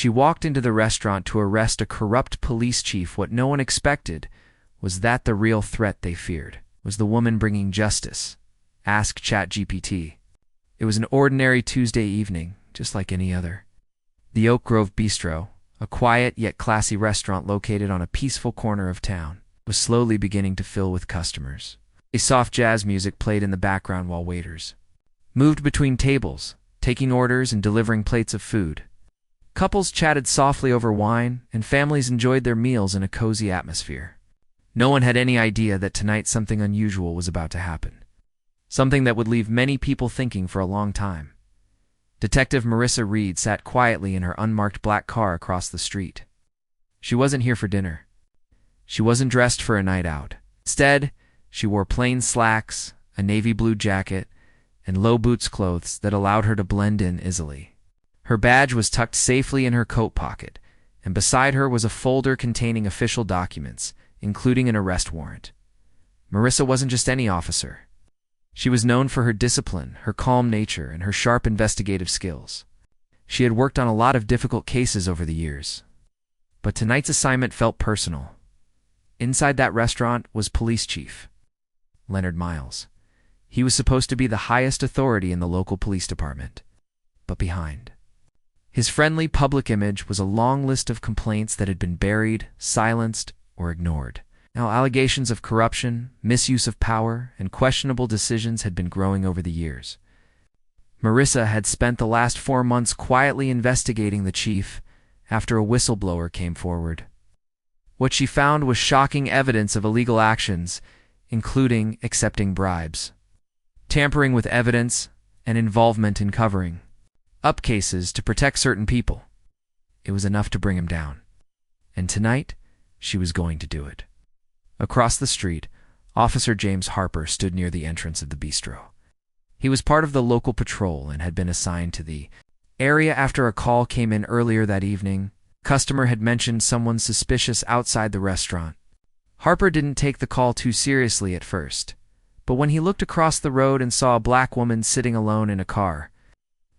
She walked into the restaurant to arrest a corrupt police chief. What no one expected was that the real threat they feared was the woman bringing justice. Ask ChatGPT. It was an ordinary Tuesday evening, just like any other. The Oak Grove Bistro, a quiet yet classy restaurant located on a peaceful corner of town, was slowly beginning to fill with customers. A soft jazz music played in the background while waiters moved between tables, taking orders and delivering plates of food. Couples chatted softly over wine, and families enjoyed their meals in a cozy atmosphere. No one had any idea that tonight something unusual was about to happen. Something that would leave many people thinking for a long time. Detective Marissa Reed sat quietly in her unmarked black car across the street. She wasn't here for dinner. She wasn't dressed for a night out. Instead, she wore plain slacks, a navy blue jacket, and low boots clothes that allowed her to blend in easily. Her badge was tucked safely in her coat pocket, and beside her was a folder containing official documents, including an arrest warrant. Marissa wasn't just any officer. She was known for her discipline, her calm nature, and her sharp investigative skills. She had worked on a lot of difficult cases over the years. But tonight's assignment felt personal. Inside that restaurant was Police Chief Leonard Miles. He was supposed to be the highest authority in the local police department. But behind his friendly public image was a long list of complaints that had been buried, silenced, or ignored. Now, allegations of corruption, misuse of power, and questionable decisions had been growing over the years. Marissa had spent the last 4 months quietly investigating the chief after a whistleblower came forward. What she found was shocking evidence of illegal actions, including accepting bribes, tampering with evidence, and involvement in covering up cases to protect certain people. It was enough to bring him down. And tonight, she was going to do it. Across the street, Officer James Harper stood near the entrance of the bistro. He was part of the local patrol and had been assigned to the area after a call came in earlier that evening. A customer had mentioned someone suspicious outside the restaurant. Harper didn't take the call too seriously at first, but when he looked across the road and saw a black woman sitting alone in a car,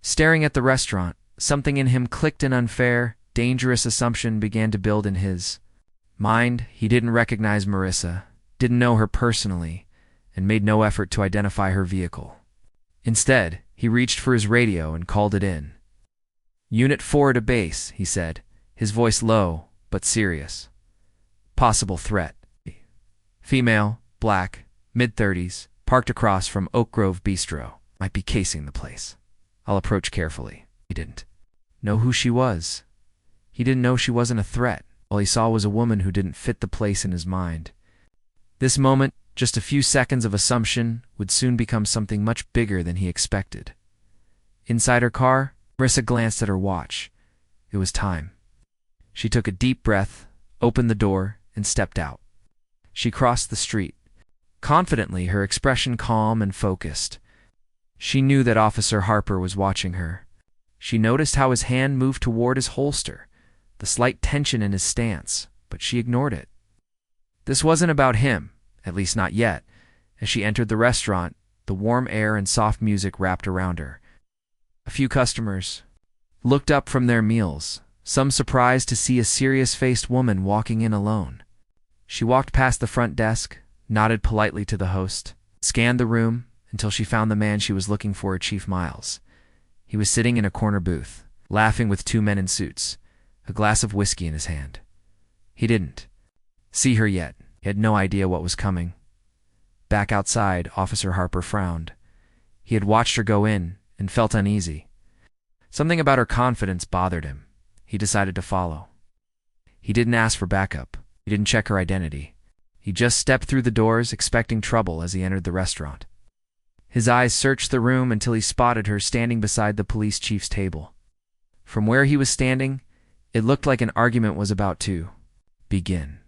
staring at the restaurant, something in him clicked. An unfair, dangerous assumption began to build in his mind. He didn't recognize Marissa, didn't know her personally, and made no effort to identify her vehicle. Instead, he reached for his radio and called it in. "Unit 4 to base," he said, his voice low but serious. "Possible threat. Female, black, mid-30s, parked across from Oak Grove Bistro. Might be casing the place. I'll approach carefully." He didn't know who she was. He didn't know she wasn't a threat. All he saw was a woman who didn't fit the place in his mind. This moment, just a few seconds of assumption, would soon become something much bigger than he expected. Inside her car, Marissa glanced at her watch. It was time. She took a deep breath, opened the door, and stepped out. She crossed the street, confidently, her expression calm and focused. She knew that Officer Harper was watching her. She noticed how his hand moved toward his holster, the slight tension in his stance, but she ignored it. This wasn't about him, at least not yet. As she entered the restaurant, the warm air and soft music wrapped around her. A few customers looked up from their meals, some surprised to see a serious-faced woman walking in alone. She walked past the front desk, nodded politely to the host, scanned the room until she found the man she was looking for, Chief Miles. He was sitting in a corner booth, laughing with 2 men in suits, a glass of whiskey in his hand. He didn't see her yet. He had no idea what was coming. Back outside, Officer Harper frowned. He had watched her go in and felt uneasy. Something about her confidence bothered him. He decided to follow. He didn't ask for backup. He didn't check her identity. He just stepped through the doors, expecting trouble as he entered the restaurant. His eyes searched the room until he spotted her standing beside the police chief's table. From where he was standing, it looked like an argument was about to begin.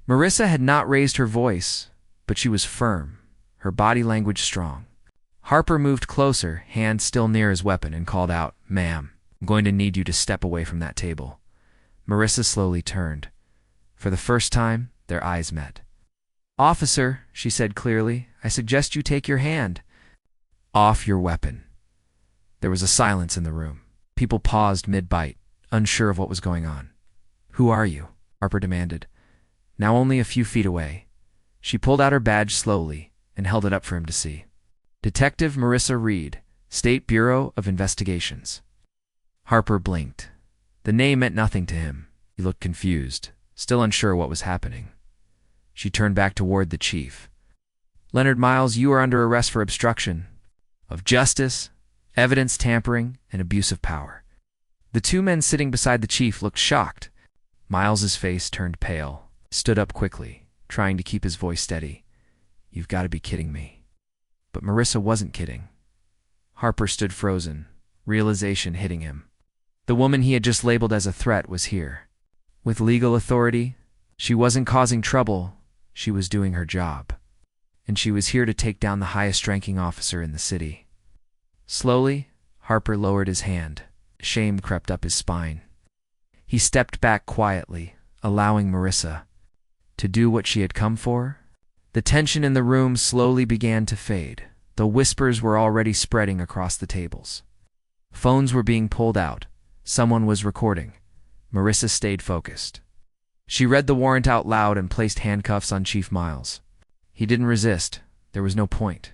Marissa had not raised her voice, but she was firm, her body language strong. Harper moved closer, hand still near his weapon, and called out, "Ma'am, I'm going to need you to step away from that table." Marissa slowly turned. For the first time, their eyes met. "Officer," she said clearly, "I suggest you take your hand off your weapon." There was a silence in the room. People paused mid-bite, unsure of what was going on. "Who are you?" Harper demanded. Now only a few feet away. She pulled out her badge slowly and held it up for him to see. "Detective Marissa Reed, State Bureau of Investigations." Harper blinked. The name meant nothing to him. He looked confused, still unsure what was happening. She turned back toward the chief. "Leonard Miles, you are under arrest for obstruction of justice, evidence tampering, and abuse of power." The two men sitting beside the chief looked shocked. Miles's face turned pale, stood up quickly, trying to keep his voice steady. "You've got to be kidding me." But Marissa wasn't kidding. Harper stood frozen, realization hitting him. The woman he had just labeled as a threat was here. With legal authority, she wasn't causing trouble, she was doing her job. And she was here to take down the highest-ranking officer in the city. Slowly, Harper lowered his hand. Shame crept up his spine. He stepped back quietly, allowing Marissa to do what she had come for. The tension in the room slowly began to fade. The whispers were already spreading across the tables. Phones were being pulled out. Someone was recording. Marissa stayed focused. She read the warrant out loud and placed handcuffs on Chief Miles. He didn't resist. There was no point.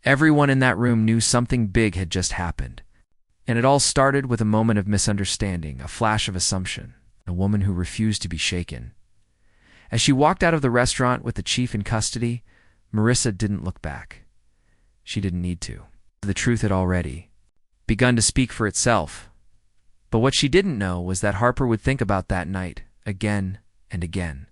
Everyone in that room knew something big had just happened. And it all started with a moment of misunderstanding, a flash of assumption, a woman who refused to be shaken. As she walked out of the restaurant with the chief in custody, Marissa didn't look back. She didn't need to. The truth had already begun to speak for itself. But what she didn't know was that Harper would think about that night again and again.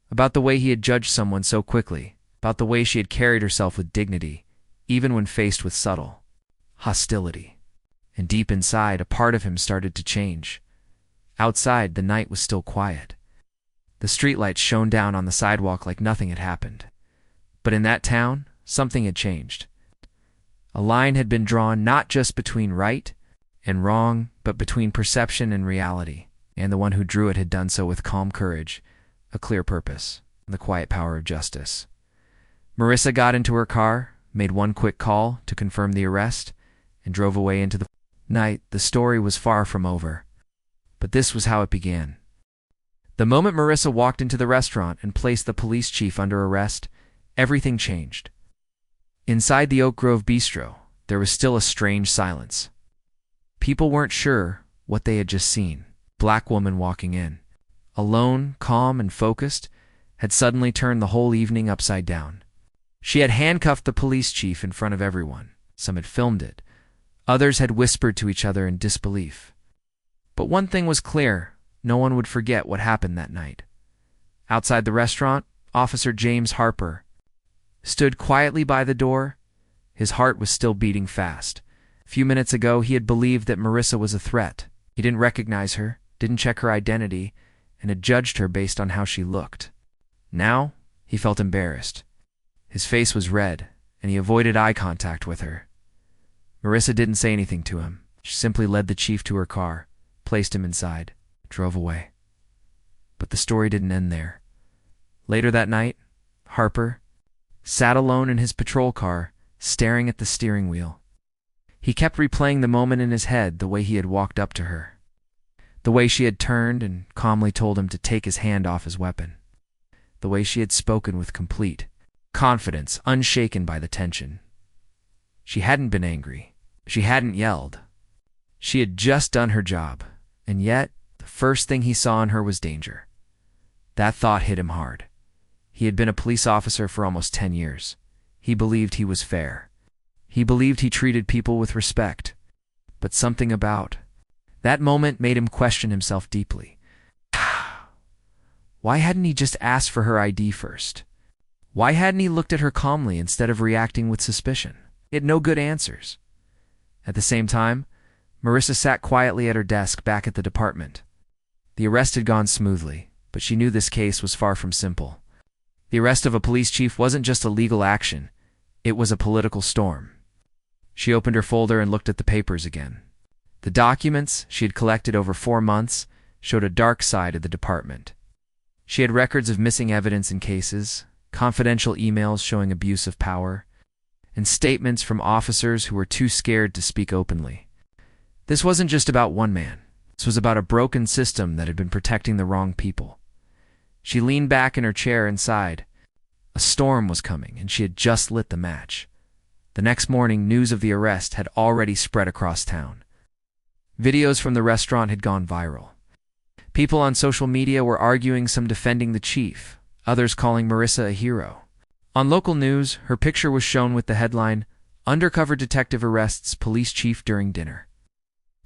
About the way he had judged someone so quickly, about the way she had carried herself with dignity, even when faced with subtle hostility. And deep inside, a part of him started to change. Outside, the night was still quiet. The streetlights shone down on the sidewalk like nothing had happened. But in that town, something had changed. A line had been drawn not just between right and wrong, but between perception and reality. And the one who drew it had done so with calm courage, a clear purpose, and the quiet power of justice. Marissa got into her car, made one quick call to confirm the arrest, and drove away into the night. The story was far from over. But this was how it began. The moment Marissa walked into the restaurant and placed the police chief under arrest, everything changed. Inside the Oak Grove Bistro, there was still a strange silence. People weren't sure what they had just seen. Black woman walking in, alone, calm, and focused, had suddenly turned the whole evening upside down. She had handcuffed the police chief in front of everyone. Some had filmed it. Others had whispered to each other in disbelief. But one thing was clear. No one would forget what happened that night. Outside the restaurant, Officer James Harper stood quietly by the door. His heart was still beating fast. A few minutes ago, he had believed that Marissa was a threat. He didn't recognize her, didn't check her identity, and had judged her based on how she looked. Now, he felt embarrassed. His face was red, and he avoided eye contact with her. Marissa didn't say anything to him. She simply led the chief to her car, placed him inside, drove away. But the story didn't end there. Later that night, Harper sat alone in his patrol car, staring at the steering wheel. He kept replaying the moment in his head, the way he had walked up to her, the way she had turned and calmly told him to take his hand off his weapon, the way she had spoken with complete confidence, unshaken by the tension. She hadn't been angry. She hadn't yelled. She had just done her job, and yet the first thing he saw in her was danger. That thought hit him hard. He had been a police officer for almost 10 years. He believed he was fair. He believed he treated people with respect. But something about that moment made him question himself deeply. Why hadn't he just asked for her ID first? Why hadn't he looked at her calmly instead of reacting with suspicion? He had no good answers. At the same time, Marissa sat quietly at her desk back at the department. The arrest had gone smoothly, but she knew this case was far from simple. The arrest of a police chief wasn't just a legal action. It was a political storm. She opened her folder and looked at the papers again. The documents she had collected over 4 months showed a dark side of the department. She had records of missing evidence in cases, confidential emails showing abuse of power, and statements from officers who were too scared to speak openly. This wasn't just about one man. This was about a broken system that had been protecting the wrong people. She leaned back in her chair and sighed. A storm was coming, and she had just lit the match. The next morning, news of the arrest had already spread across town. Videos from the restaurant had gone viral. People on social media were arguing, some defending the chief, others calling Marissa a hero. On local news, her picture was shown with the headline, "Undercover Detective Arrests Police Chief During Dinner."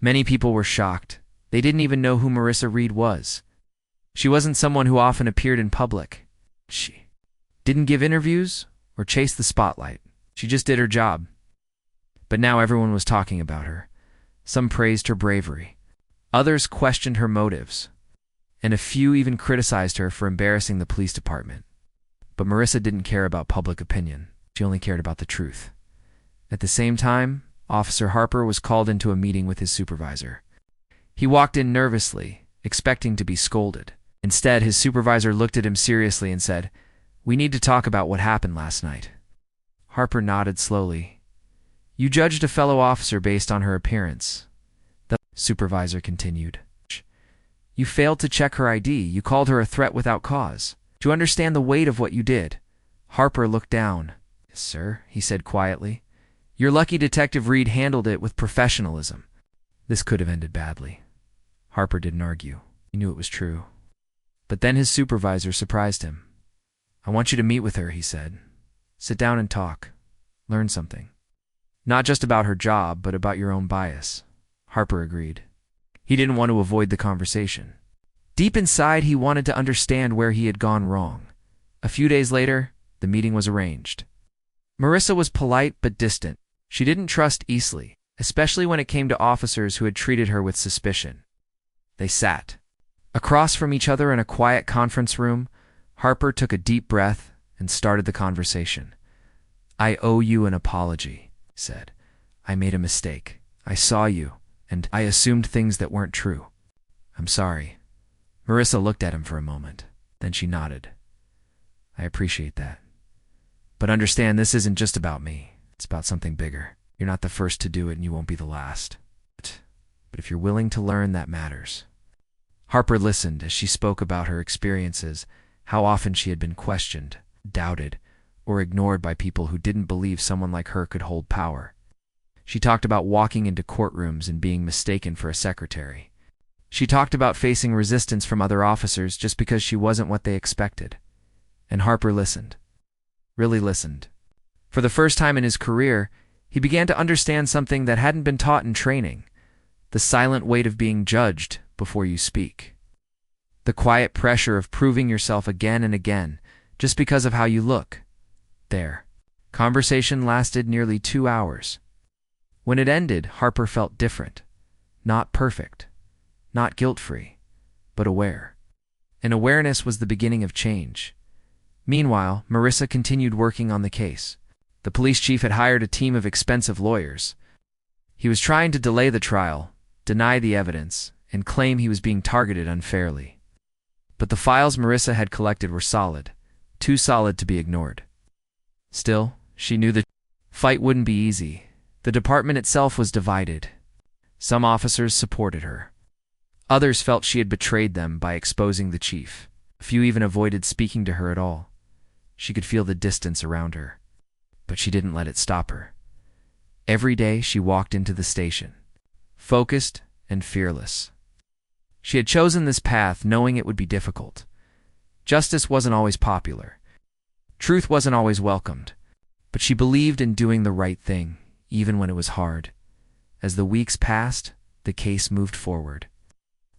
Many people were shocked. They didn't even know who Marissa Reed was. She wasn't someone who often appeared in public. She didn't give interviews or chase the spotlight. She just did her job. But now everyone was talking about her. Some praised her bravery. Others questioned her motives. And a few even criticized her for embarrassing the police department. But Marissa didn't care about public opinion. She only cared about the truth. At the same time, Officer Harper was called into a meeting with his supervisor. He walked in nervously, expecting to be scolded. Instead, his supervisor looked at him seriously and said, "We need to talk about what happened last night." Harper nodded slowly. "You judged a fellow officer based on her appearance," the supervisor continued. "You failed to check her ID. You called her a threat without cause. Do you understand the weight of what you did?" Harper looked down. "Yes, sir," he said quietly. "You're lucky Detective Reed handled it with professionalism." This could have ended badly. Harper didn't argue. He knew it was true. But then his supervisor surprised him. "I want you to meet with her," he said. "Sit down and talk. Learn something. Not just about her job, but about your own bias." Harper agreed. He didn't want to avoid the conversation. Deep inside, he wanted to understand where he had gone wrong. A few days later, the meeting was arranged. Marissa was polite but distant. She didn't trust easily, especially when it came to officers who had treated her with suspicion. They sat across from each other in a quiet conference room. Harper took a deep breath and started the conversation. "I owe you an apology," he said. "I made a mistake. I saw you, and I assumed things that weren't true. I'm sorry." Marissa looked at him for a moment. Then she nodded. "I appreciate that. But understand, this isn't just about me. It's about something bigger. You're not the first to do it, and you won't be the last. But if you're willing to learn, that matters." Harper listened as she spoke about her experiences, how often she had been questioned, doubted, or ignored by people who didn't believe someone like her could hold power. She talked about walking into courtrooms and being mistaken for a secretary. She talked about facing resistance from other officers just because she wasn't what they expected. And Harper listened. Really listened. For the first time in his career, he began to understand something that hadn't been taught in training: the silent weight of being judged before you speak. The quiet pressure of proving yourself again and again, just because of how you look. Their conversation lasted nearly 2 hours. When it ended, Harper felt different. Not perfect. Not guilt-free. But aware. And awareness was the beginning of change. Meanwhile, Marissa continued working on the case. The police chief had hired a team of expensive lawyers. He was trying to delay the trial, deny the evidence, and claim he was being targeted unfairly. But the files Marissa had collected were solid, too solid to be ignored. Still, she knew the fight wouldn't be easy. The department itself was divided. Some officers supported her. Others felt she had betrayed them by exposing the chief. A few even avoided speaking to her at all. She could feel the distance around her. But she didn't let it stop her. Every day she walked into the station, focused and fearless. She had chosen this path knowing it would be difficult. Justice wasn't always popular. Truth wasn't always welcomed. But she believed in doing the right thing, even when it was hard. As the weeks passed, the case moved forward.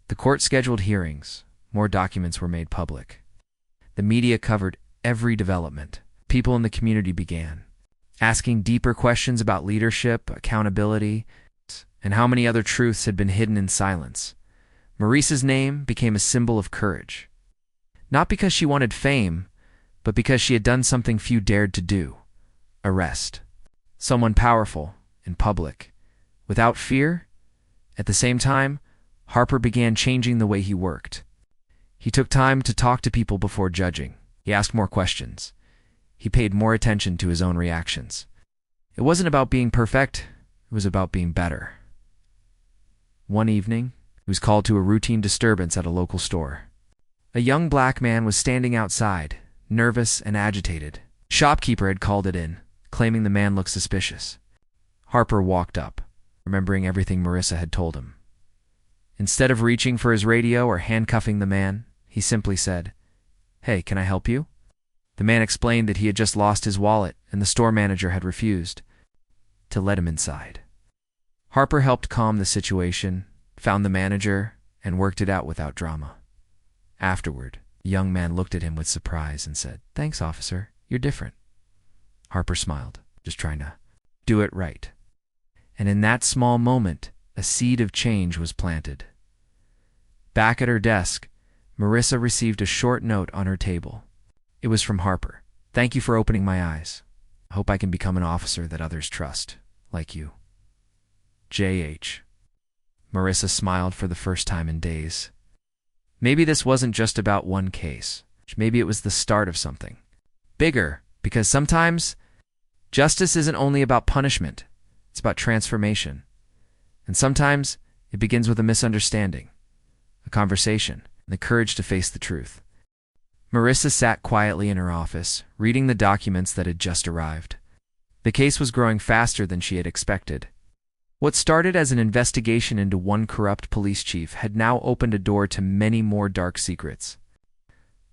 The court scheduled hearings. More documents were made public. The media covered every development. People in the community began asking deeper questions about leadership, accountability, and how many other truths had been hidden in silence. Marissa's name became a symbol of courage. Not because she wanted fame, but because she had done something few dared to do: arrest someone powerful in public, without fear. At the same time, Harper began changing the way he worked. He took time to talk to people before judging. He asked more questions. He paid more attention to his own reactions. It wasn't about being perfect, it was about being better. One evening, He was called to a routine disturbance at a local store. A young black man was standing outside, nervous and agitated. Shopkeeper had called it in, claiming the man looked suspicious. Harper walked up, remembering everything Marissa had told him. Instead of reaching for his radio or handcuffing the man, he simply said, "Hey, can I help you?" The man explained that he had just lost his wallet and the store manager had refused to let him inside. Harper helped calm the situation, found the manager, and worked it out without drama. Afterward, the young man looked at him with surprise and said, "Thanks, officer. You're different." Harper smiled, just trying to do it right. And in that small moment, a seed of change was planted. Back at her desk, Marissa received a short note on her table. It was from Harper. "Thank you for opening my eyes. I hope I can become an officer that others trust, like you. J.H." Marissa smiled for the first time in days. Maybe this wasn't just about one case. Maybe it was the start of something bigger, because sometimes justice isn't only about punishment, it's about transformation. And sometimes it begins with a misunderstanding, a conversation, and the courage to face the truth. Marissa sat quietly in her office, reading the documents that had just arrived. The case was growing faster than she had expected. What started as an investigation into one corrupt police chief had now opened a door to many more dark secrets.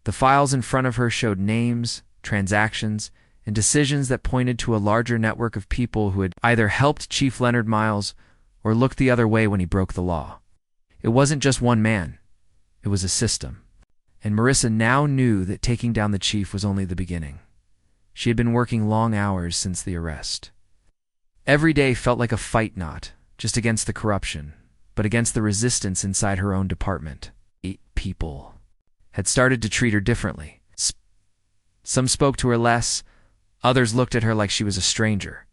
The files in front of her showed names, transactions, and decisions that pointed to a larger network of people who had either helped Chief Leonard Miles or looked the other way when he broke the law. It wasn't just one man. It was a system. And Marissa now knew that taking down the chief was only the beginning. She had been working long hours since the arrest. Every day felt like a fight, not just against the corruption, but against the resistance inside her own department. 8 people had started to treat her differently. Some spoke to her less, others looked at her like she was a stranger.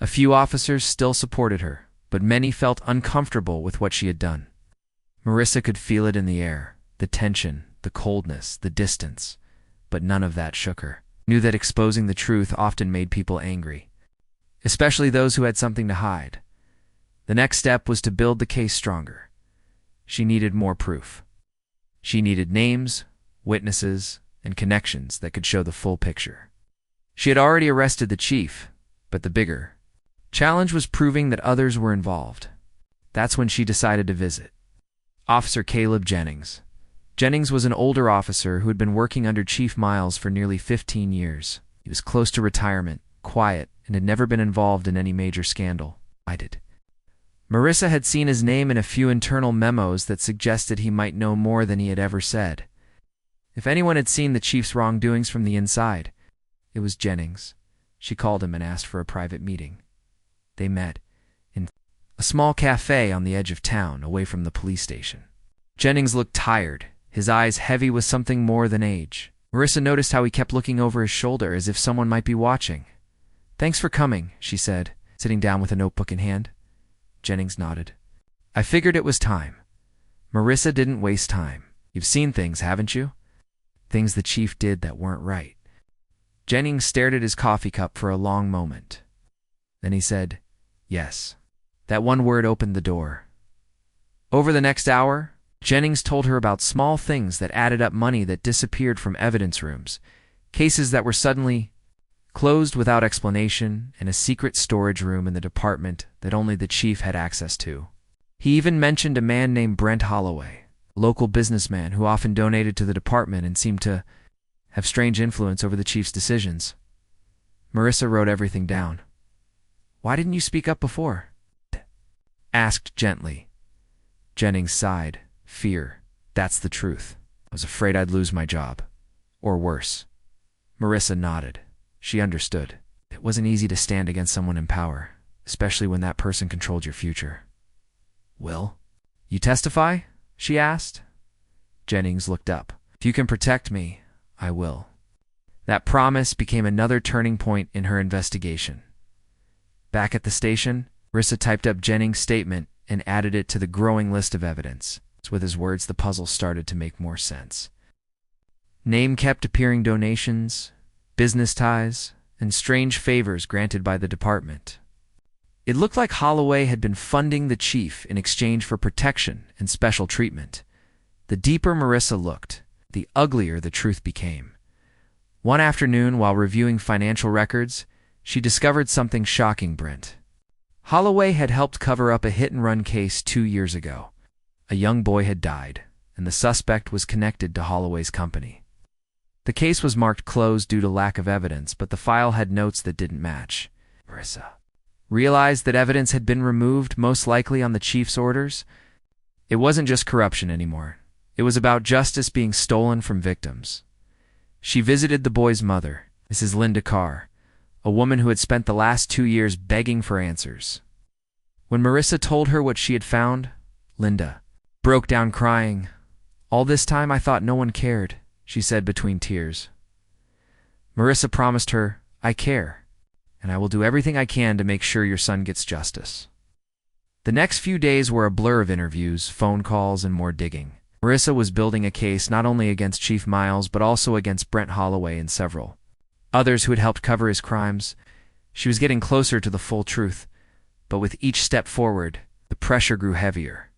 A few officers still supported her, but many felt uncomfortable with what she had done. Marissa could feel it in the air, the tension, the coldness, the distance, but none of that shook her. Knew that exposing the truth often made people angry, especially those who had something to hide. The next step was to build the case stronger. She needed more proof. She needed names, witnesses, and connections that could show the full picture. She had already arrested the chief, but the bigger challenge was proving that others were involved. That's when she decided to visit Officer Caleb Jennings. Jennings was an older officer who had been working under Chief Miles for nearly 15 years. He was close to retirement, quiet, and had never been involved in any major scandal. Marissa had seen his name in a few internal memos that suggested he might know more than he had ever said. If anyone had seen the chief's wrongdoings from the inside, it was Jennings. She called him and asked for a private meeting. They met in a small cafe on the edge of town, away from the police station. Jennings looked tired, his eyes heavy with something more than age. Marissa noticed how he kept looking over his shoulder as if someone might be watching. "Thanks for coming," she said, sitting down with a notebook in hand. Jennings nodded. "I figured it was time." Marissa didn't waste time. "You've seen things, haven't you? Things the chief did that weren't right." Jennings stared at his coffee cup for a long moment. Then he said, "Yes." That one word opened the door. Over the next hour, Jennings told her about small things that added up, money that disappeared from evidence rooms, cases that were suddenly closed without explanation, and a secret storage room in the department that only the chief had access to. He even mentioned a man named Brent Holloway, a local businessman who often donated to the department and seemed to have strange influence over the chief's decisions. Marissa wrote everything down. "Why didn't you speak up before?" asked gently. Jennings sighed. "Fear. That's the truth. I was afraid I'd lose my job. Or worse." Marissa nodded. She understood. It wasn't easy to stand against someone in power, especially when that person controlled your future. "Will you testify?" she asked. Jennings looked up. "If you can protect me, I will." That promise became another turning point in her investigation. Back at the station, Marissa typed up Jennings' statement and added it to the growing list of evidence. With his words, the puzzle started to make more sense. Name kept appearing: donations, business ties, and strange favors granted by the department. It looked like Holloway had been funding the chief in exchange for protection and special treatment. The deeper Marissa looked, the uglier the truth became. One afternoon, while reviewing financial records, she discovered something shocking, Brent. Holloway had helped cover up a hit-and-run case 2 years ago. A young boy had died, and the suspect was connected to Holloway's company. The case was marked closed due to lack of evidence, but the file had notes that didn't match. Marissa realized that evidence had been removed, most likely on the chief's orders. It wasn't just corruption anymore. It was about justice being stolen from victims. She visited the boy's mother, Mrs. Linda Carr, a woman who had spent the last 2 years begging for answers. When Marissa told her what she had found, Linda broke down crying. "All this time I thought no one cared," she said between tears. Marissa promised her, "I care, and I will do everything I can to make sure your son gets justice." The next few days were a blur of interviews, phone calls, and more digging. Marissa was building a case not only against Chief Miles but also against Brent Holloway and several others who had helped cover his crimes. She was getting closer to the full truth, but with each step forward, the pressure grew heavier.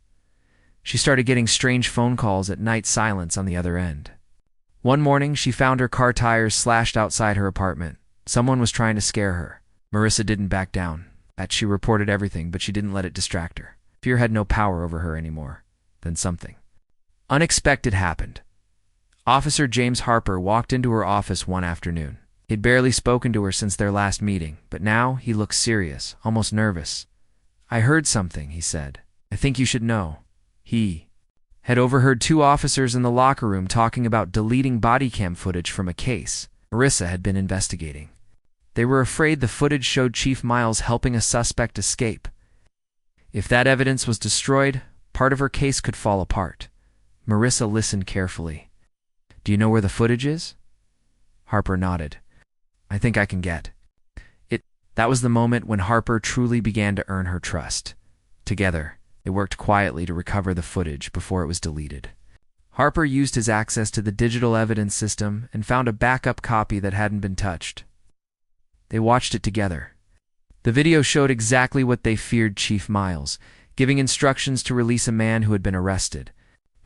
She started getting strange phone calls at night, silence on the other end. One morning, she found her car tires slashed outside her apartment. Someone was trying to scare her. Marissa didn't back down. She reported everything, but she didn't let it distract her. Fear had no power over her anymore. Then something unexpected happened. Officer James Harper walked into her office one afternoon. He'd barely spoken to her since their last meeting, but now he looked serious, almost nervous. "I heard something," he said. "I think you should know." He had overheard 2 officers in the locker room talking about deleting body cam footage from a case Marissa had been investigating. They were afraid the footage showed Chief Miles helping a suspect escape. If that evidence was destroyed, part of her case could fall apart. Marissa listened carefully. "Do you know where the footage is?" Harper nodded. "I think I can get it." That was the moment when Harper truly began to earn her trust. Together, they worked quietly to recover the footage before it was deleted. Harper used his access to the digital evidence system and found a backup copy that hadn't been touched. They watched it together. The video showed exactly what they feared: Chief Miles giving instructions to release a man who had been arrested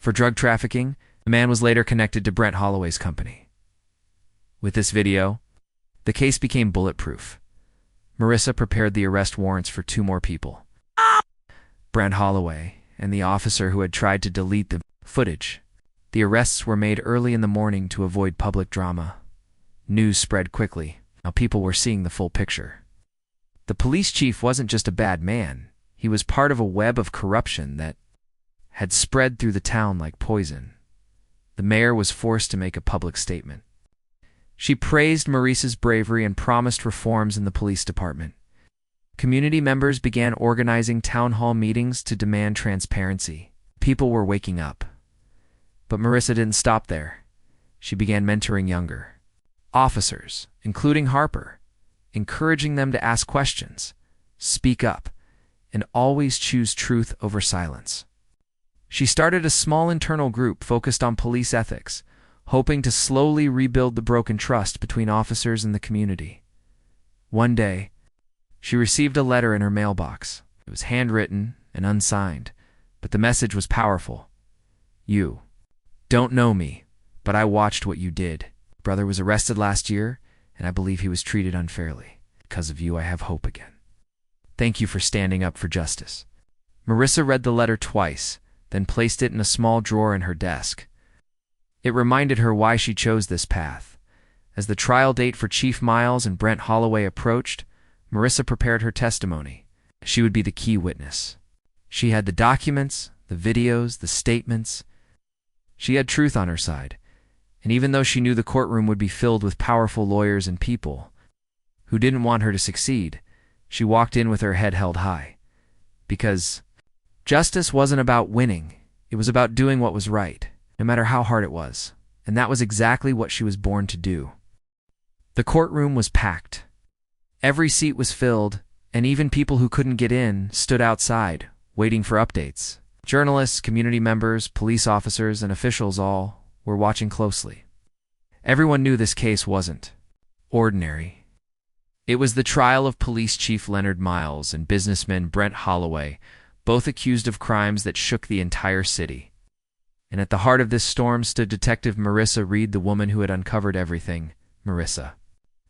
for drug trafficking. The man was later connected to Brent Holloway's company. With this video, the case became bulletproof. Marissa prepared the arrest warrants for 2 more people: Brent Holloway and the officer who had tried to delete the footage. The arrests were made early in the morning to avoid public drama. News spread quickly. Now people were seeing the full picture. The police chief wasn't just a bad man. He was part of a web of corruption that had spread through the town like poison. The mayor was forced to make a public statement. She praised Maurice's bravery and promised reforms in the police department. Community members began organizing town hall meetings to demand transparency. People were waking up. But Marissa didn't stop there. She began mentoring younger officers, including Harper, encouraging them to ask questions, speak up, and always choose truth over silence. She started a small internal group focused on police ethics, hoping to slowly rebuild the broken trust between officers and the community. One day, she received a letter in her mailbox. It was handwritten and unsigned, but the message was powerful. "You don't know me, but I watched what you did. Brother was arrested last year, and I believe he was treated unfairly. Because of you, I have hope again. Thank you for standing up for justice." Marissa read the letter twice, then placed it in a small drawer in her desk. It reminded her why she chose this path. As the trial date for Chief Miles and Brent Holloway approached, Marissa prepared her testimony. She would be the key witness. She had the documents, the videos, the statements. She had truth on her side. And even though she knew the courtroom would be filled with powerful lawyers and people who didn't want her to succeed, she walked in with her head held high. Because justice wasn't about winning. It was about doing what was right, no matter how hard it was. And that was exactly what she was born to do. The courtroom was packed. Every seat was filled, and even people who couldn't get in stood outside, waiting for updates. Journalists, community members, police officers, and officials all were watching closely. Everyone knew this case wasn't ordinary. It was the trial of Police Chief Leonard Miles and businessman Brent Holloway, both accused of crimes that shook the entire city. And at the heart of this storm stood Detective Marissa Reed, the woman who had uncovered everything. Marissa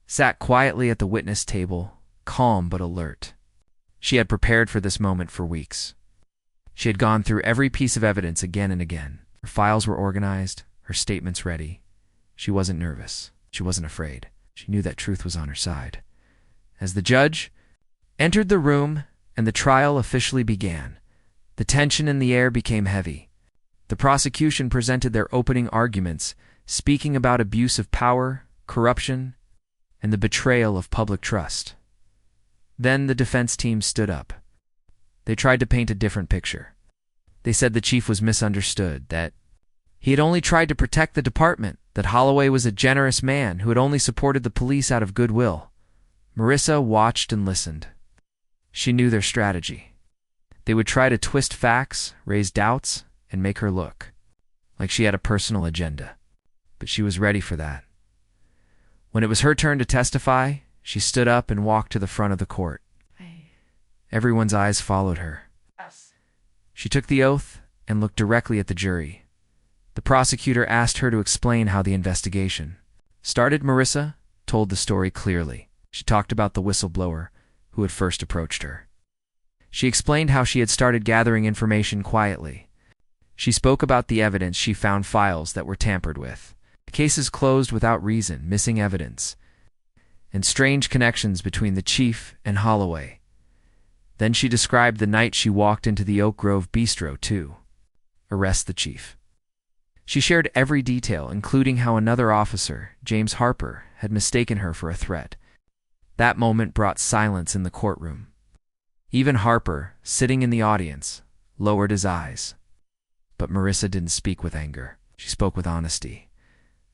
sat quietly at the witness table, calm but alert. She had prepared for this moment for weeks. She had gone through every piece of evidence again and again. Her files were organized, her statements ready. She wasn't nervous. She wasn't afraid. She knew that truth was on her side. As the judge entered the room and the trial officially began, the tension in the air became heavy. The prosecution presented their opening arguments, speaking about abuse of power, corruption, and the betrayal of public trust. Then the defense team stood up. They tried to paint a different picture. They said the chief was misunderstood, that he had only tried to protect the department, that Holloway was a generous man who had only supported the police out of goodwill. Marissa watched and listened. She knew their strategy. They would try to twist facts, raise doubts, and make her look like she had a personal agenda. But she was ready for that. When it was her turn to testify, she stood up and walked to the front of the court. Everyone's eyes followed her. She took the oath and looked directly at the jury. The prosecutor asked her to explain how the investigation started. Marissa told the story clearly. She talked about the whistleblower who had first approached her. She explained how she had started gathering information quietly. She spoke about the evidence she found, files that were tampered with, cases closed without reason, missing evidence, and strange connections between the chief and Holloway. Then she described the night she walked into the Oak Grove Bistro to arrest the chief. She shared every detail, including how another officer, James Harper, had mistaken her for a threat. That moment brought silence in the courtroom. Even Harper, sitting in the audience, lowered his eyes. But Marissa didn't speak with anger. She spoke with honesty.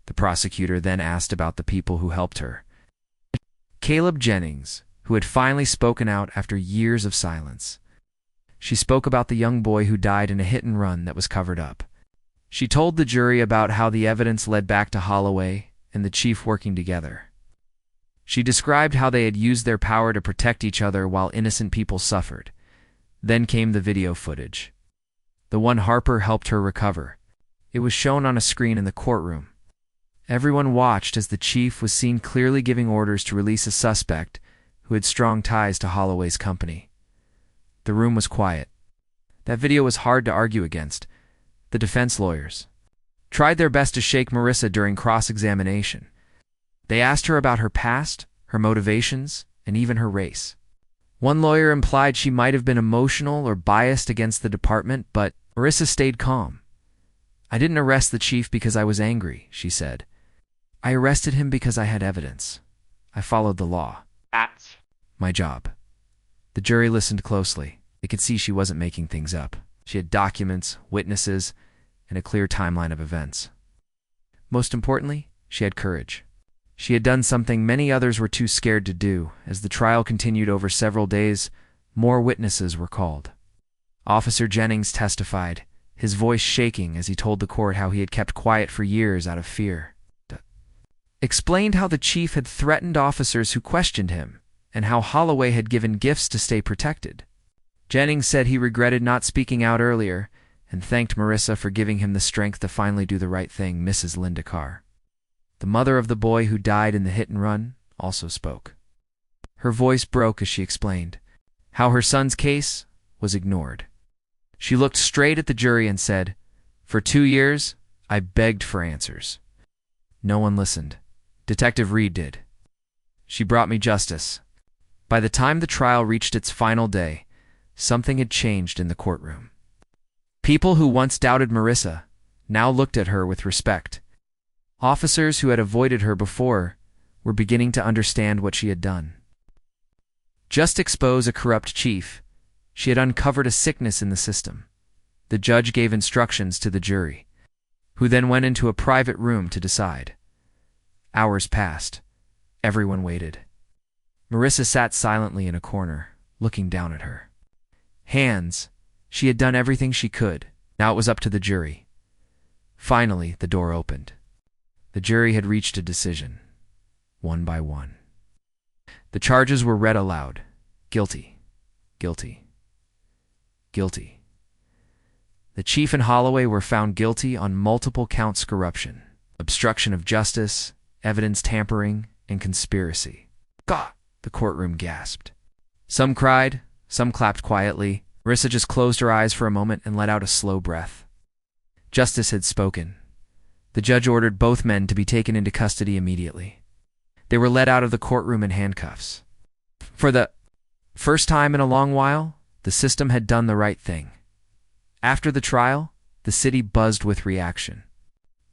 The prosecutor then asked about the people who helped her. Caleb Jennings, who had finally spoken out after years of silence. She spoke about the young boy who died in a hit-and-run that was covered up. She told the jury about how the evidence led back to Holloway and the chief working together. She described how they had used their power to protect each other while innocent people suffered. Then came the video footage. The one Harper helped her recover. It was shown on a screen in the courtroom. Everyone watched as the chief was seen clearly giving orders to release a suspect who had strong ties to Holloway's company. The room was quiet. That video was hard to argue against. The defense lawyers tried their best to shake Marissa during cross-examination. They asked her about her past, her motivations, and even her race. One lawyer implied she might have been emotional or biased against the department, but Marissa stayed calm. "I didn't arrest the chief because I was angry," she said. "I arrested him because I had evidence. I followed the law. That's my job." The jury listened closely. They could see she wasn't making things up. She had documents, witnesses, and a clear timeline of events. Most importantly, she had courage. She had done something many others were too scared to do. As the trial continued over several days, more witnesses were called. Officer Jennings testified, his voice shaking as he told the court how he had kept quiet for years out of fear. Explained how the chief had threatened officers who questioned him, and how Holloway had given gifts to stay protected. Jennings said he regretted not speaking out earlier, and thanked Marissa for giving him the strength to finally do the right thing. Mrs. Linda Carr, the mother of the boy who died in the hit-and-run, also spoke. Her voice broke as she explained how her son's case was ignored. She looked straight at the jury and said, "For 2 years, I begged for answers. No one listened. Detective Reed did. She brought me justice." By the time the trial reached its final day, something had changed in the courtroom. People who once doubted Marissa now looked at her with respect. Officers who had avoided her before were beginning to understand what she had done. Just expose a corrupt chief, she had uncovered a sickness in the system. The judge gave instructions to the jury, who then went into a private room to decide. Hours passed. Everyone waited. Marissa sat silently in a corner, looking down at her hands. She had done everything she could. Now it was up to the jury. Finally, the door opened. The jury had reached a decision, one by one. The charges were read aloud. Guilty. Guilty. Guilty. The chief and Holloway were found guilty on multiple counts: corruption, obstruction of justice, evidence tampering, and conspiracy. God! The courtroom gasped. Some cried, some clapped quietly. Marissa just closed her eyes for a moment and let out a slow breath. Justice had spoken. The judge ordered both men to be taken into custody immediately. They were led out of the courtroom in handcuffs. For the first time in a long while, the system had done the right thing. After the trial, the city buzzed with reaction.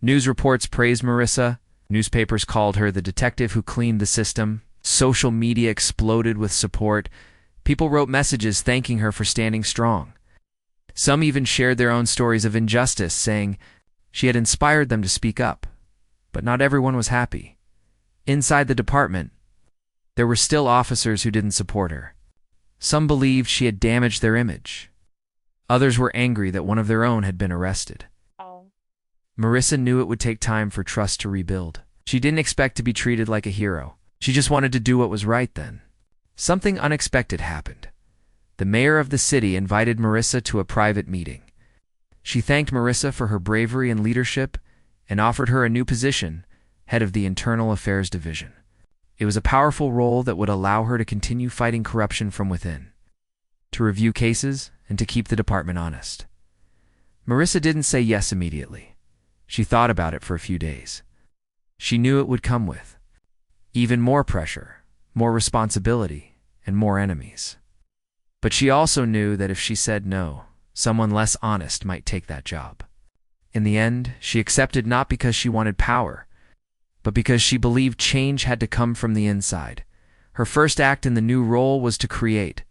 News reports praised Marissa. Newspapers called her the detective who cleaned the system. Social media exploded with support. People wrote messages thanking her for standing strong. Some even shared their own stories of injustice, saying she had inspired them to speak up. But not everyone was happy. Inside the department, there were still officers who didn't support her. Some believed she had damaged their image. Others were angry that one of their own had been arrested. Marissa knew it would take time for trust to rebuild. She didn't expect to be treated like a hero. She just wanted to do what was right then. Something unexpected happened. The mayor of the city invited Marissa to a private meeting. She thanked Marissa for her bravery and leadership and offered her a new position, head of the Internal Affairs Division. It was a powerful role that would allow her to continue fighting corruption from within, to review cases, and to keep the department honest. Marissa didn't say yes immediately. She thought about it for a few days. She knew it would come with even more pressure, more responsibility, and more enemies. But she also knew that if she said no, someone less honest might take that job. In the end, she accepted not because she wanted power, but because she believed change had to come from the inside. Her first act in the new role was to create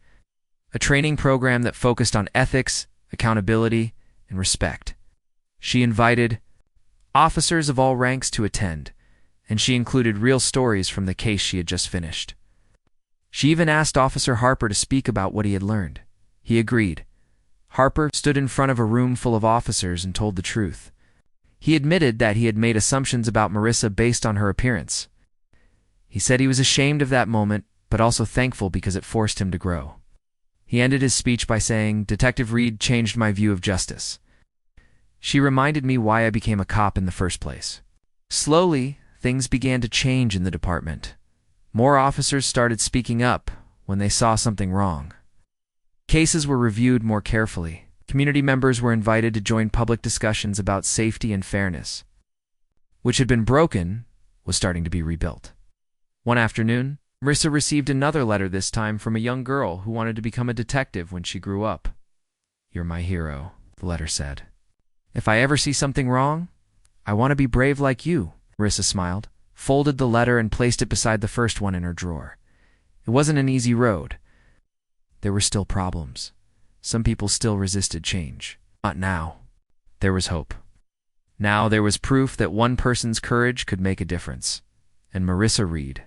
a training program that focused on ethics, accountability, and respect. She invited officers of all ranks to attend, and she included real stories from the case she had just finished. She even asked Officer Harper to speak about what he had learned. He agreed. Harper stood in front of a room full of officers and told the truth. He admitted that he had made assumptions about Marissa based on her appearance. He said he was ashamed of that moment, but also thankful because it forced him to grow. He ended his speech by saying, "Detective Reed changed my view of justice. She reminded me why I became a cop in the first place." Slowly, things began to change in the department. More officers started speaking up when they saw something wrong. Cases were reviewed more carefully. Community members were invited to join public discussions about safety and fairness. Which had been broken was starting to be rebuilt. One afternoon, Marissa received another letter, this time from a young girl who wanted to become a detective when she grew up. "You're my hero," the letter said. "If I ever see something wrong, I want to be brave like you." Marissa smiled, folded the letter, and placed it beside the first one in her drawer. It wasn't an easy road. There were still problems. Some people still resisted change. Not now. There was hope. Now there was proof that one person's courage could make a difference. And Marissa Reed,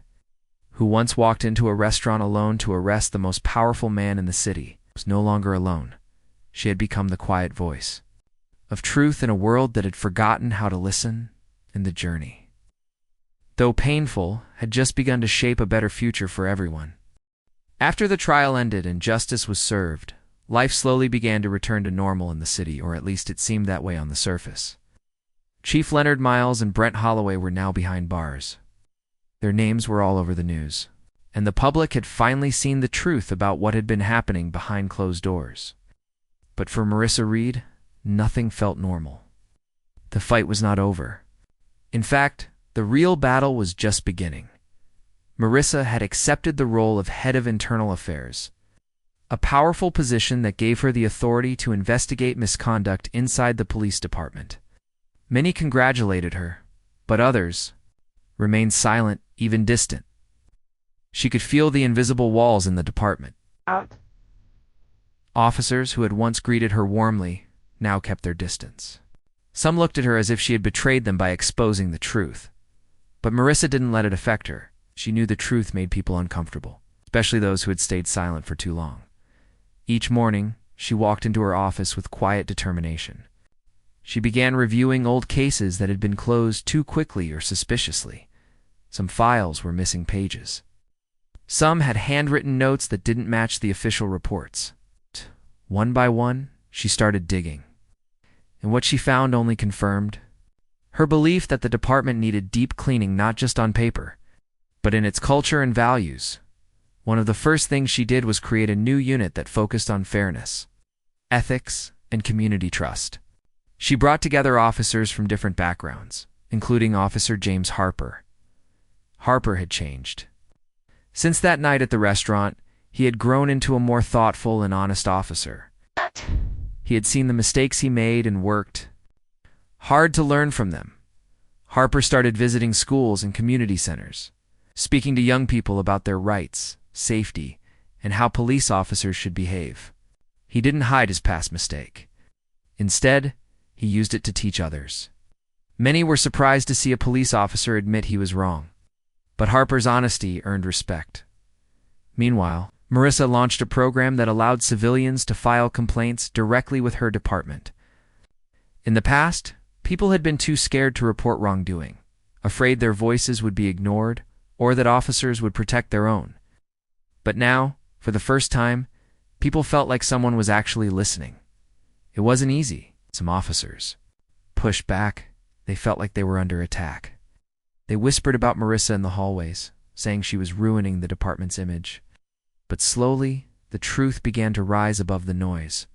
who once walked into a restaurant alone to arrest the most powerful man in the city, was no longer alone. She had become the quiet voice of truth in a world that had forgotten how to listen, and the journey, though painful, had just begun to shape a better future for everyone. After the trial ended and justice was served, life slowly began to return to normal in the city, or at least it seemed that way on the surface. Chief Leonard Miles and Brent Holloway were now behind bars. Their names were all over the news, and the public had finally seen the truth about what had been happening behind closed doors. But for Marissa Reed, nothing felt normal. The fight was not over. In fact, the real battle was just beginning. Marissa had accepted the role of head of internal affairs, a powerful position that gave her the authority to investigate misconduct inside the police department. Many congratulated her, but others remained silent, even distant. She could feel the invisible walls in the department. Officers who had once greeted her warmly now kept their distance. Some looked at her as if she had betrayed them by exposing the truth. But Marissa didn't let it affect her. She knew the truth made people uncomfortable, especially those who had stayed silent for too long. Each morning, she walked into her office with quiet determination. She began reviewing old cases that had been closed too quickly or suspiciously. Some files were missing pages. Some had handwritten notes that didn't match the official reports. One by one, she started digging. And what she found only confirmed her belief that the department needed deep cleaning, not just on paper, but in its culture and values. One of the first things she did was create a new unit that focused on fairness, ethics, and community trust. She brought together officers from different backgrounds, including Officer James Harper. Harper had changed. Since that night at the restaurant, he had grown into a more thoughtful and honest officer. He had seen the mistakes he made and worked hard to learn from them. Harper started visiting schools and community centers, speaking to young people about their rights, safety, and how police officers should behave. He didn't hide his past mistake. Instead, he used it to teach others. Many were surprised to see a police officer admit he was wrong, but Harper's honesty earned respect. Meanwhile, Marissa launched a program that allowed civilians to file complaints directly with her department. In the past, people had been too scared to report wrongdoing, afraid their voices would be ignored or that officers would protect their own. But now, for the first time, people felt like someone was actually listening. It wasn't easy. Some officers pushed back. They felt like they were under attack. They whispered about Marissa in the hallways, saying she was ruining the department's image. But slowly, the truth began to rise above the noise.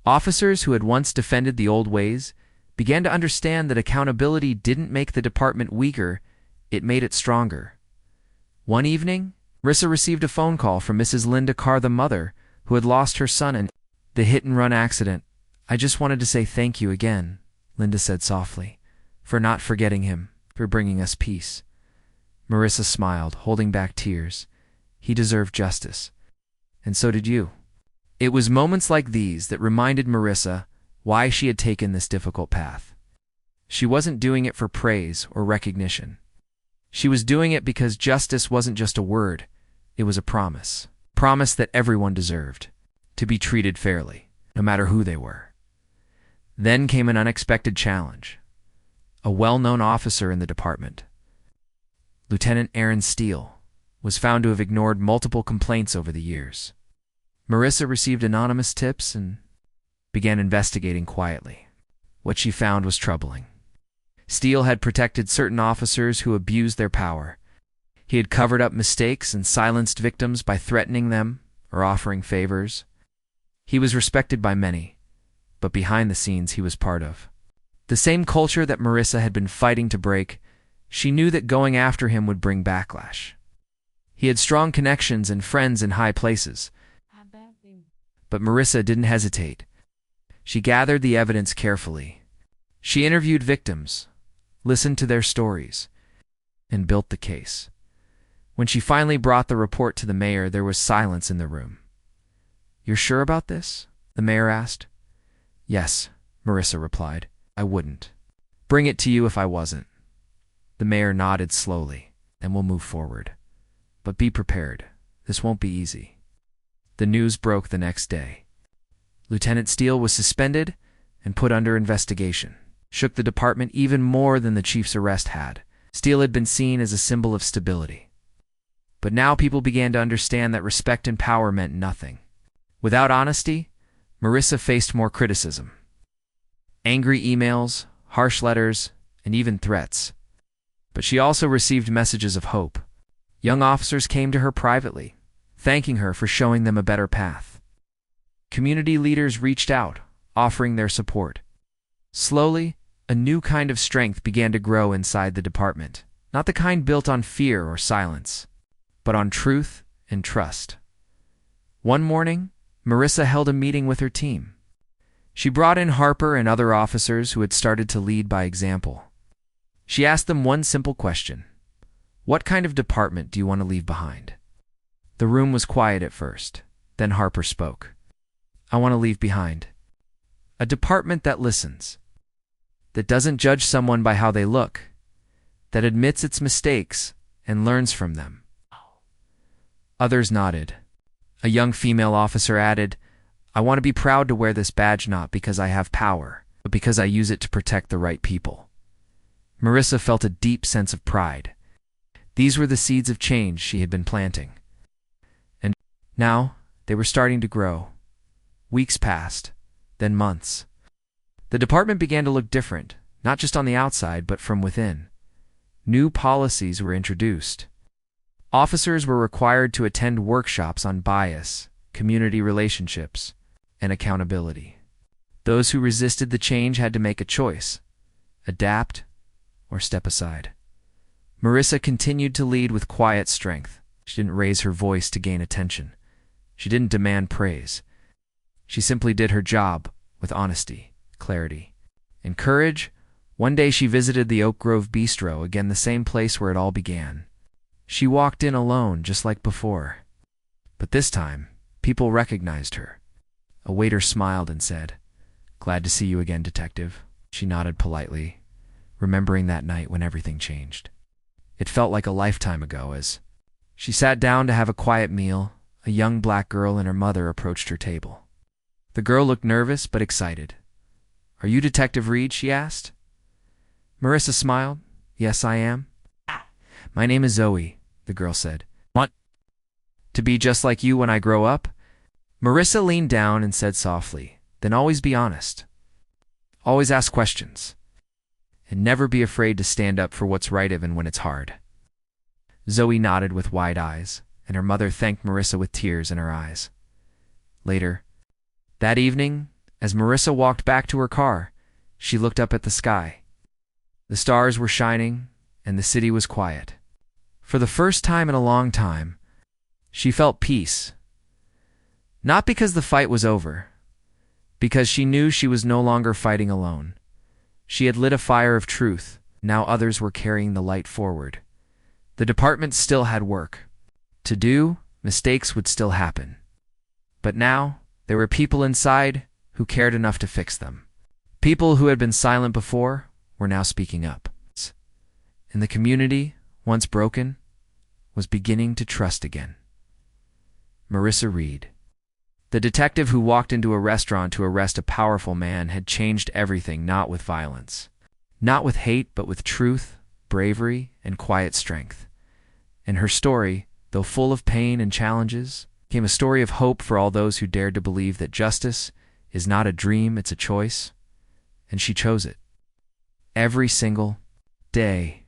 Officers who had once defended the old ways began to understand that accountability didn't make the department weaker, it made it stronger. One evening, Marissa received a phone call from Mrs. Linda Carr, the mother, who had lost her son in the hit-and-run accident. "I just wanted to say thank you again," Linda said softly, "for not forgetting him, for bringing us peace." Marissa smiled, holding back tears. He deserved justice. And so did you. It was moments like these that reminded Marissa why she had taken this difficult path. She wasn't doing it for praise or recognition. She was doing it because justice wasn't just a word, it was a promise. Promise that everyone deserved to be treated fairly, no matter who they were. Then came an unexpected challenge. A well-known officer in the department, Lieutenant Aaron Steele, was found to have ignored multiple complaints over the years. Marissa received anonymous tips and began investigating quietly. What she found was troubling. Steele had protected certain officers who abused their power. He had covered up mistakes and silenced victims by threatening them or offering favors. He was respected by many, but behind the scenes he was part of the same culture that Marissa had been fighting to break. She knew that going after him would bring backlash. He had strong connections and friends in high places, but Marissa didn't hesitate. She gathered the evidence carefully. She interviewed victims, listened to their stories, and built the case. When she finally brought the report to the mayor, there was silence in the room. "You're sure about this?" the mayor asked. "Yes," Marissa replied. "I wouldn't bring it to you if I wasn't." The mayor nodded slowly. "Then we'll move forward. But be prepared. This won't be easy." The news broke the next day. Lieutenant Steele was suspended and put under investigation. Shook the department even more than the chief's arrest had. Steele had been seen as a symbol of stability. But now people began to understand that respect and power meant nothing. Without honesty, Marissa faced more criticism. Angry emails, harsh letters, and even threats. But she also received messages of hope. Young officers came to her privately, thanking her for showing them a better path. Community leaders reached out, offering their support. Slowly, a new kind of strength began to grow inside the department, not the kind built on fear or silence, but on truth and trust. One morning, Marissa held a meeting with her team. She brought in Harper and other officers who had started to lead by example. She asked them one simple question: what kind of department do you want to leave behind? The room was quiet at first. Then Harper spoke. "I want to leave behind a department that listens, that doesn't judge someone by how they look, that admits its mistakes and learns from them." Others nodded. A young female officer added, "I want to be proud to wear this badge not because I have power, but because I use it to protect the right people." Marissa felt a deep sense of pride. These were the seeds of change she had been planting. Now, they were starting to grow. Weeks passed, then months. The department began to look different, not just on the outside, but from within. New policies were introduced. Officers were required to attend workshops on bias, community relationships, and accountability. Those who resisted the change had to make a choice: adapt or step aside. Marissa continued to lead with quiet strength. She didn't raise her voice to gain attention. She didn't demand praise. She simply did her job with honesty, clarity, and courage. One day she visited the Oak Grove Bistro, again the same place where it all began. She walked in alone, just like before. But this time, people recognized her. A waiter smiled and said, "Glad to see you again, detective." She nodded politely, remembering that night when everything changed. It felt like a lifetime ago as she sat down to have a quiet meal. A young black girl and her mother approached her table. The girl looked nervous but excited. "Are you Detective Reed?" she asked. Marissa smiled. "Yes, I am." "My name is Zoe," the girl said. "Want to be just like you when I grow up?" Marissa leaned down and said softly, "Then always be honest. Always ask questions. And never be afraid to stand up for what's right even when it's hard." Zoe nodded with wide eyes, and her mother thanked Marissa with tears in her eyes. Later, that evening, as Marissa walked back to her car, she looked up at the sky. The stars were shining, and the city was quiet. For the first time in a long time, she felt peace. Not because the fight was over, because she knew she was no longer fighting alone. She had lit a fire of truth. Now others were carrying the light forward. The department still had work to do. Mistakes would still happen. But now, there were people inside who cared enough to fix them. People who had been silent before were now speaking up. And the community, once broken, was beginning to trust again. Marissa Reed, the detective who walked into a restaurant to arrest a powerful man, had changed everything, not with violence, not with hate, but with truth, bravery, and quiet strength. And her story, though full of pain and challenges, became a story of hope for all those who dared to believe that justice is not a dream, it's a choice. And she chose it. Every single day.